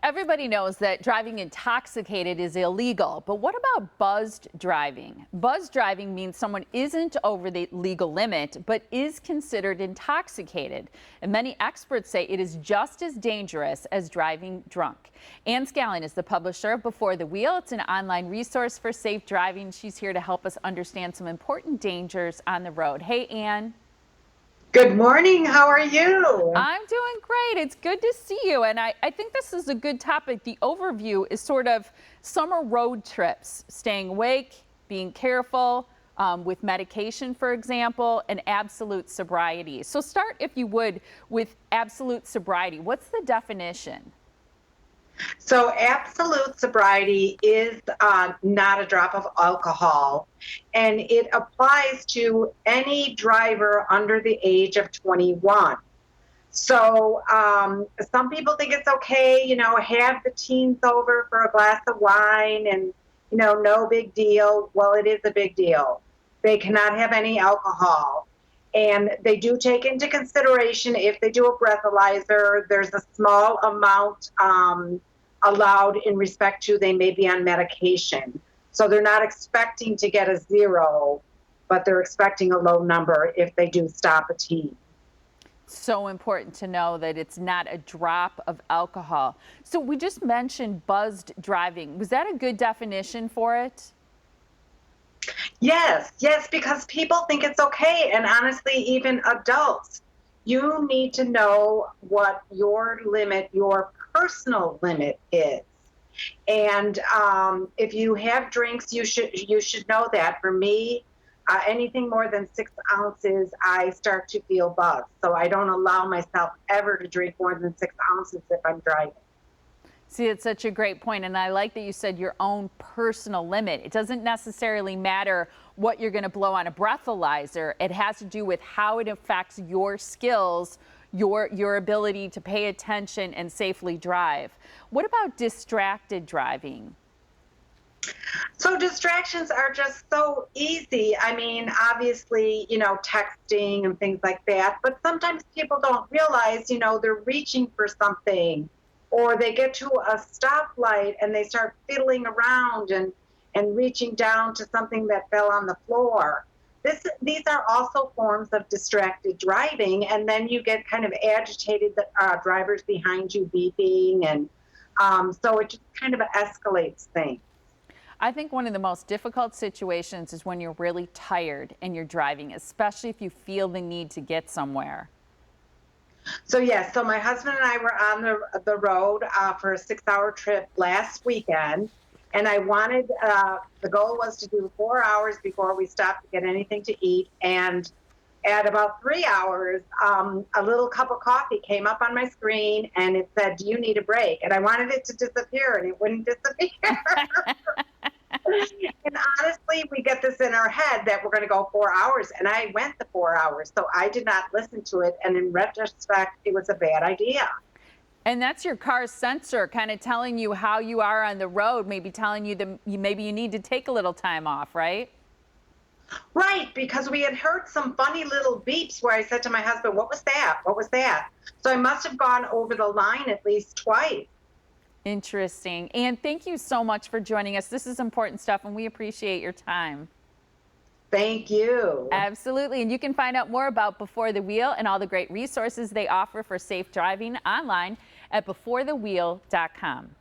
Everybody knows that driving intoxicated is illegal, but what about buzzed driving? Buzzed driving means someone isn't over the legal limit, but is considered intoxicated. And many experts say it is just as dangerous as driving drunk. Scallon is the publisher of Before the Wheel. It's an online resource for safe driving. She's here to help us understand some important dangers on the road. Hey, Ann. Good morning. How are you? I'm doing great. It's good to see you. And I think this is a good topic. The overview is sort of summer road trips, staying awake, being careful with medication, for example, and absolute sobriety. So start, if you would, with absolute sobriety. What's the definition? So, absolute sobriety is not a drop of alcohol, and it applies to any driver under the age of 21. So, some people think it's okay, have the teens over for a glass of wine and, no big deal. Well, it is a big deal. They cannot have any alcohol. And they do take into consideration if they do a breathalyzer, there's a small amount allowed in respect to they may be on medication. So they're not expecting to get a zero, but they're expecting a low number if they do stop a teen. So important to know that it's not a drop of alcohol. So we just mentioned buzzed driving. Was that a good definition for it? Yes, because people think it's okay. And honestly, even adults, you need to know what your limit, your personal limit is. And if you have drinks, you should know that. For me, anything more than 6 ounces, I start to feel buzzed. So I don't allow myself ever to drink more than 6 ounces if I'm driving. See, it's such a great point, and I like that you said your own personal limit. It doesn't necessarily matter what you're going to blow on a breathalyzer. It has to do with how it affects your skills, your ability to pay attention and safely drive. What about distracted driving? So distractions are just so easy. I mean, obviously, texting and things like that, but sometimes people don't realize, they're reaching for something, or they get to a stoplight and they start fiddling around and reaching down to something that fell on the floor. These are also forms of distracted driving, and then you get kind of agitated, drivers behind you beeping, and so it just kind of escalates things. I think one of the most difficult situations is when you're really tired and you're driving, especially if you feel the need to get somewhere. So yes, so my husband and I were on the road for a 6-hour trip last weekend, and I wanted the goal was to do 4 hours before we stopped to get anything to eat. And at about 3 hours, a little cup of coffee came up on my screen, and it said, "Do you need a break?" And I wanted it to disappear, and it wouldn't disappear. And honestly, we get this in our head that we're going to go 4 hours, and I went the 4 hours, so I did not listen to it. And in retrospect, it was a bad idea. And that's your car's sensor kind of telling you how you are on the road, maybe telling you that maybe you need to take a little time off, right? Right, because we had heard some funny little beeps where I said to my husband, "What was that? What was that?" So I must have gone over the line at least twice. Interesting. And thank you so much for joining us. This is important stuff, and we appreciate your time. Thank you. Absolutely. And you can find out more about Before the Wheel and all the great resources they offer for safe driving online at beforethewheel.com.